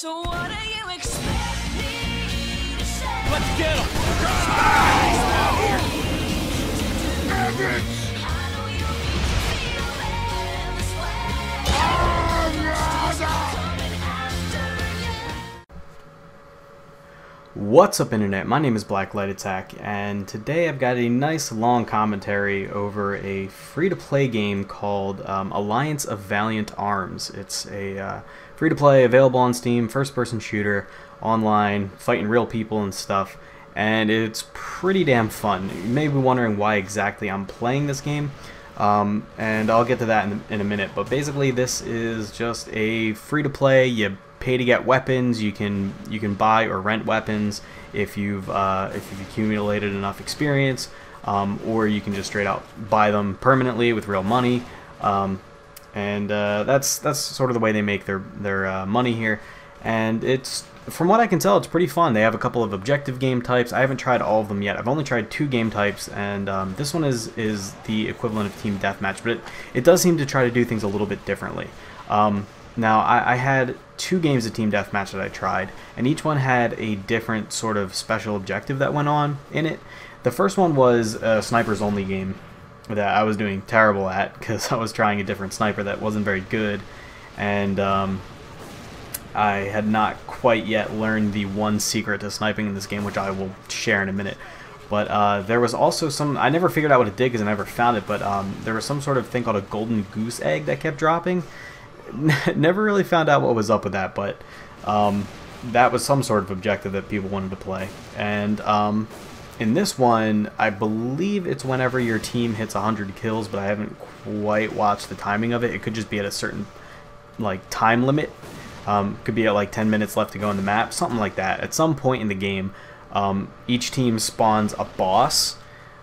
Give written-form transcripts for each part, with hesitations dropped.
So what do you expect me to say? Let's get him! I know you feel this way. Coming after you. What's up, Internet? My name is Blacklight Attack, and today I've got a nice long commentary over a free-to-play game called Alliance of Valiant Arms. It's a free-to-play, available on Steam, first-person shooter, online, fighting real people and stuff, and it's pretty damn fun. You may be wondering why exactly I'm playing this game, and I'll get to that in a minute, but basically this is just a free-to-play. You pay to get weapons. You can buy or rent weapons if you've accumulated enough experience, or you can just straight out buy them permanently with real money, and that's sort of the way they make their money here. And it's, from what I can tell, it's pretty fun. They have a couple of objective game types. I haven't tried all of them yet. I've only tried 2 game types, and this one is the equivalent of team deathmatch, but it does seem to try to do things a little bit differently. Now, I had 2 games of Team Deathmatch that I tried, and each one had a different sort of special objective that went on in it. The first one was a snipers only game that I was doing terrible at because I was trying a different sniper that wasn't very good, and I had not quite yet learned the one secret to sniping in this game, which I will share in a minute. But there was also some, I never figured out what it did because I never found it, but there was some sort of thing called a golden goose egg that kept dropping. Never really found out what was up with that, but that was some sort of objective that people wanted to play. And in this one, I believe it's whenever your team hits 100 kills, but I haven't quite watched the timing of it. It could just be at a certain time limit. Could be at like 10 minutes left to go on the map, something like that. At some point in the game, each team spawns a boss,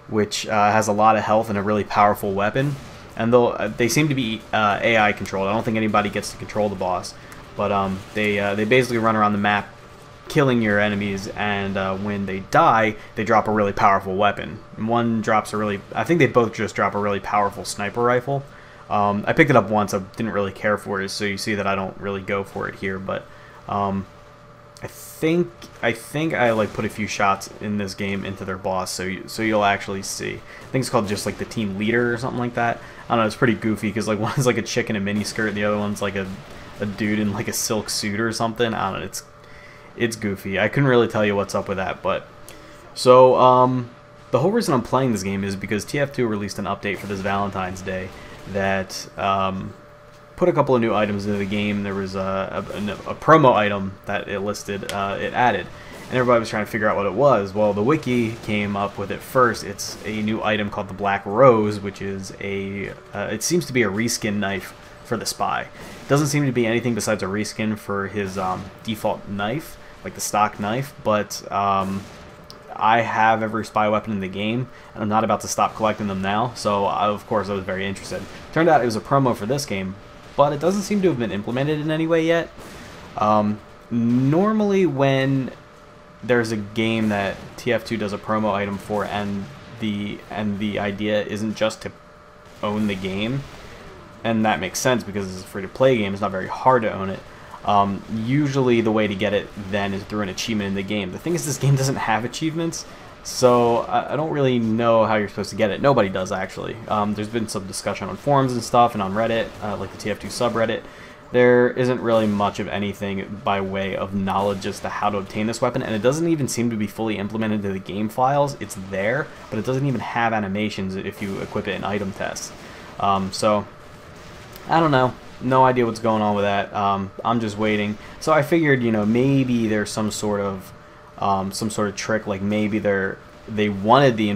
which has a lot of health and a really powerful weapon. And they seem to be AI controlled. I don't think anybody gets to control the boss, but they basically run around the map, killing your enemies. And when they die, they drop a really powerful weapon. One drops I think they both just drop a really powerful sniper rifle. I picked it up once. I didn't really care for it, so you see that I don't really go for it here. But I think I like put a few shots in this game into their boss, so you'll actually see. I think it's called just like the team leader or something like that. I don't know. It's pretty goofy because like one's like a chick in a mini skirt, and the other one's like a dude in like a silk suit or something. I don't know. It's goofy. I couldn't really tell you what's up with that, but so the whole reason I'm playing this game is because TF2 released an update for this Valentine's Day that put a couple of new items into the game. There was a promo item that it listed, it added, and everybody was trying to figure out what it was. Well, the wiki came up with it first. It's a new item called the Black Rose, which is it seems to be a reskin knife for the spy. It doesn't seem to be anything besides a reskin for his default knife, like the stock knife, but I have every spy weapon in the game, and I'm not about to stop collecting them now, so of course I was very interested. Turned out it was a promo for this game, but it doesn't seem to have been implemented in any way yet. Normally when there's a game that TF2 does a promo item for, and the idea isn't just to own the game, and that makes sense because it's a free-to-play game, it's not very hard to own it. Usually the way to get it then is through an achievement in the game. The thing is, this game doesn't have achievements, so I don't really know how you're supposed to get it. Nobody does, actually. There's been some discussion on forums and stuff, and on Reddit, like the TF2 subreddit. There isn't really much of anything by way of knowledge as to how to obtain this weapon, and it doesn't even seem to be fully implemented into the game files. It's there, but it doesn't even have animations if you equip it in item tests. So, I don't know. No idea what's going on with that. I'm just waiting. So I figured, you know, maybe there's some sort of trick, like maybe they wanted the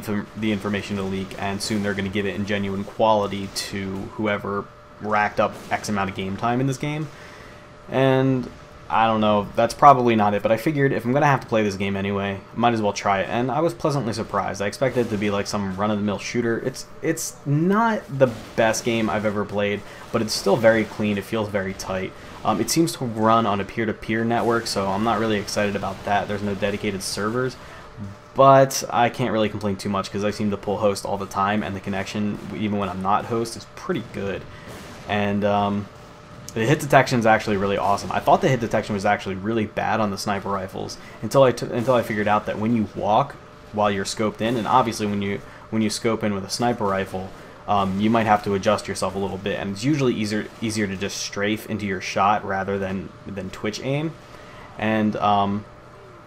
information to leak, and soon they're going to give it in genuine quality to whoever racked up X amount of game time in this game. And I don't know, that's probably not it, but I figured if I'm going to have to play this game anyway, I might as well try it. And I was pleasantly surprised. I expected it to be like some run-of-the-mill shooter. It's not the best game I've ever played, but it's still very clean. It feels very tight. It seems to run on a peer-to-peer network, so I'm not really excited about that. There's no dedicated servers, but I can't really complain too much because I seem to pull host all the time, and the connection, even when I'm not host, is pretty good. And The hit detection is actually really awesome. I thought the hit detection was actually really bad on the sniper rifles until I figured out that when you walk while you're scoped in, and obviously when you scope in with a sniper rifle, you might have to adjust yourself a little bit, and it's usually easier to just strafe into your shot rather than twitch aim, and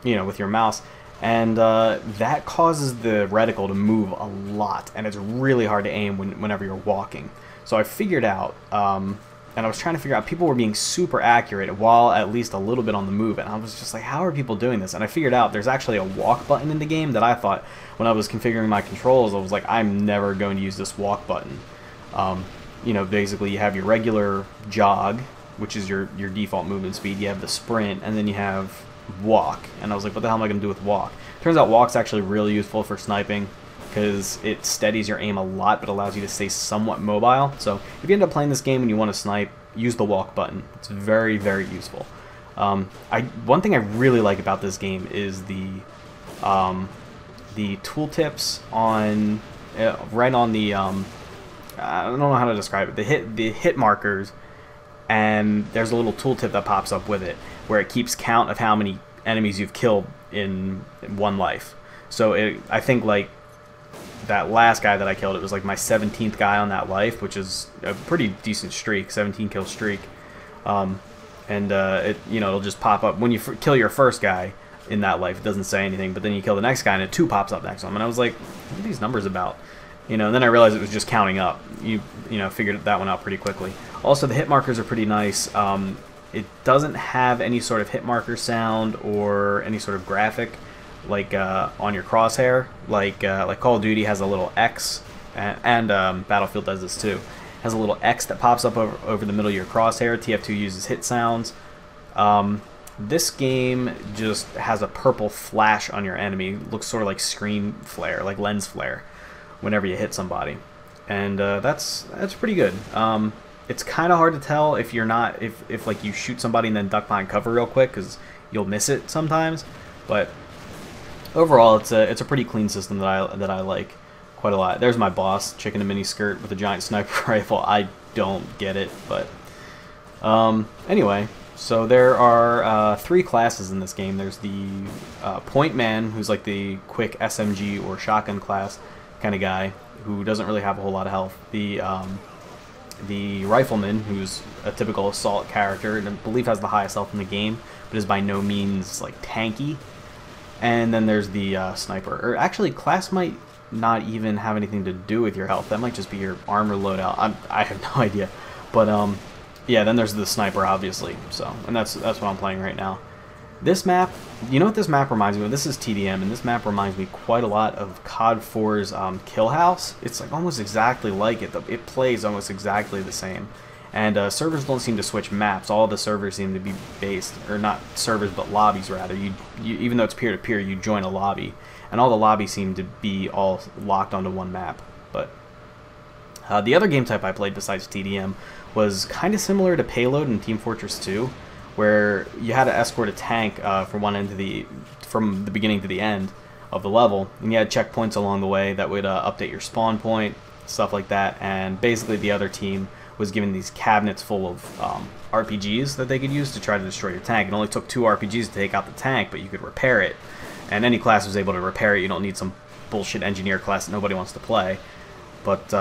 with your mouse, and that causes the reticle to move a lot, and it's really hard to aim whenever you're walking. So I figured out. And I was trying to figure out, people were being super accurate while at least a little bit on the move, and I was just like, how are people doing this? And I figured out there's actually a walk button in the game that I thought, when I was configuring my controls, I was like, I'm never going to use this walk button. Basically you have your regular jog, which is your default movement speed, you have the sprint, and then you have walk. And I was like, what the hell am I going to do with walk? Turns out walk's actually really useful for sniping, because it steadies your aim a lot but allows you to stay somewhat mobile. So if you end up playing this game and you want to snipe, use the walk button. It's very, very useful. One thing I really like about this game is the tooltips on right on the I don't know how to describe it. The hit markers, and there's a little tooltip that pops up with it where it keeps count of how many enemies you've killed in one life. So I think like that last guy that I killed, it was like my 17th guy on that life, which is a pretty decent streak, 17 kill streak. It'll just pop up when you kill your first guy in that life. It doesn't say anything, but then you kill the next guy and a 2 pops up next to him, and I was like, what are these numbers about? And then I realized it was just counting up. Figured that one out pretty quickly. Also, the hit markers are pretty nice. It doesn't have any sort of hit marker sound or any sort of graphic like on your crosshair, like Call of Duty has a little X, and Battlefield does this too. Has a little X that pops up over the middle of your crosshair. TF2 uses hit sounds. This game just has a purple flash on your enemy. Looks sort of like screen flare, like lens flare, whenever you hit somebody, and that's pretty good. It's kind of hard to tell if like you shoot somebody and then duck behind cover real quick, because you'll miss it sometimes, but overall, it's a pretty clean system that I like quite a lot. There's my boss, chick in a mini skirt with a giant sniper rifle. I don't get it, but anyway. So there are 3 classes in this game. There's the point man, who's like the quick SMG or shotgun class kind of guy, who doesn't really have a whole lot of health. The rifleman, who's a typical assault character, and I believe has the highest health in the game, but is by no means like tanky. And then there's the sniper. Or actually, class might not even have anything to do with your health. That might just be your armor loadout. I have no idea. But yeah, then there's the sniper, obviously. So, and that's what I'm playing right now. This map, you know what this map reminds me of? This is TDM, and this map reminds me quite a lot of COD 4's Kill House. It's like almost exactly like it. It plays almost exactly the same. And servers don't seem to switch maps. All the servers seem to be based, or not servers, but lobbies rather. You even though it's peer-to-peer, you join a lobby, and all the lobbies seem to be all locked onto one map. But the other game type I played besides TDM was kind of similar to Payload in Team Fortress 2, where you had to escort a tank from one end from the beginning to the end of the level, and you had checkpoints along the way that would update your spawn point, stuff like that. And basically, the other team was given these cabinets full of RPGs that they could use to try to destroy your tank. It only took 2 RPGs to take out the tank, but you could repair it. And any class was able to repair it. You don't need some bullshit engineer class that nobody wants to play. But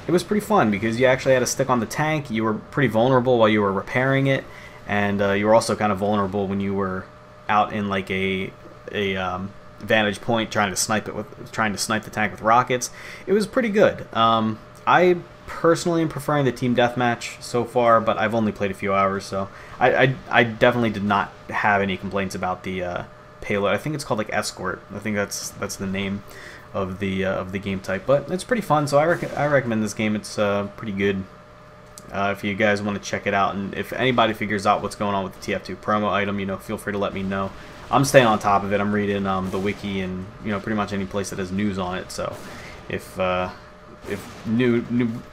it was pretty fun because you actually had to stick on the tank. You were pretty vulnerable while you were repairing it, and you were also kind of vulnerable when you were out in like a vantage point trying to snipe the tank with rockets. It was pretty good. I personally am preferring the team deathmatch so far, but I've only played a few hours, so I definitely did not have any complaints about the Payload. I think it's called like Escort. I think that's the name of the game type, but it's pretty fun. So I recommend this game. It's pretty good. If you guys want to check it out, and if anybody figures out what's going on with the TF2 promo item, feel free to let me know. I'm staying on top of it. I'm reading the wiki and pretty much any place that has news on it. So if new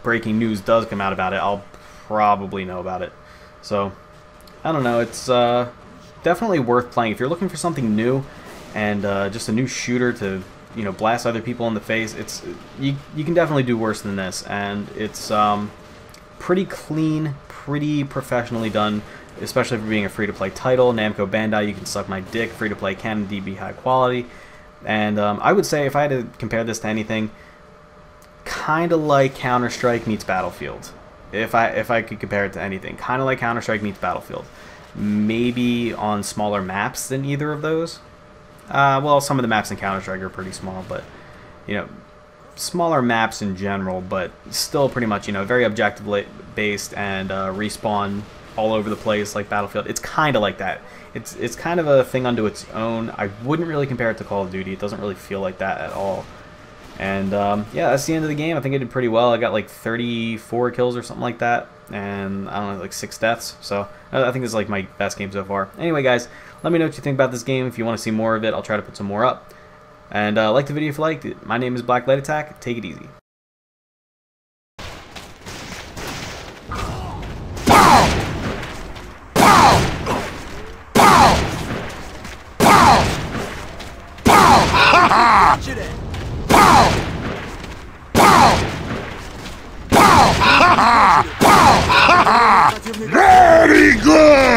breaking news does come out about it, I'll probably know about it. So I don't know. It's definitely worth playing if you're looking for something new and just a new shooter to blast other people in the face. You can definitely do worse than this, and it's pretty clean, pretty professionally done, especially for being a free-to-play title. Namco Bandai, you can suck my dick. Free-to-play can indeed be high quality. And I would say, if I had to compare this to anything, kind of like Counter-Strike meets Battlefield. If I could compare it to anything, kind of like Counter-Strike meets Battlefield. Maybe on smaller maps than either of those. Well, some of the maps in Counter-Strike are pretty small, but, you know, smaller maps in general, but still pretty much, you know, very objective based and respawn all over the place like Battlefield. It's kind of like that. It's kind of a thing unto its own. I wouldn't really compare it to Call of Duty. It doesn't really feel like that at all. And yeah, that's the end of the game. I think I did pretty well. I got like 34 kills or something like that, and I don't know, like 6 deaths. So I think this is like my best game so far. Anyway, guys, let me know what you think about this game. If you want to see more of it, I'll try to put some more up. And like the video if you liked it. My name is Black Light Attack. Take it easy. Very good!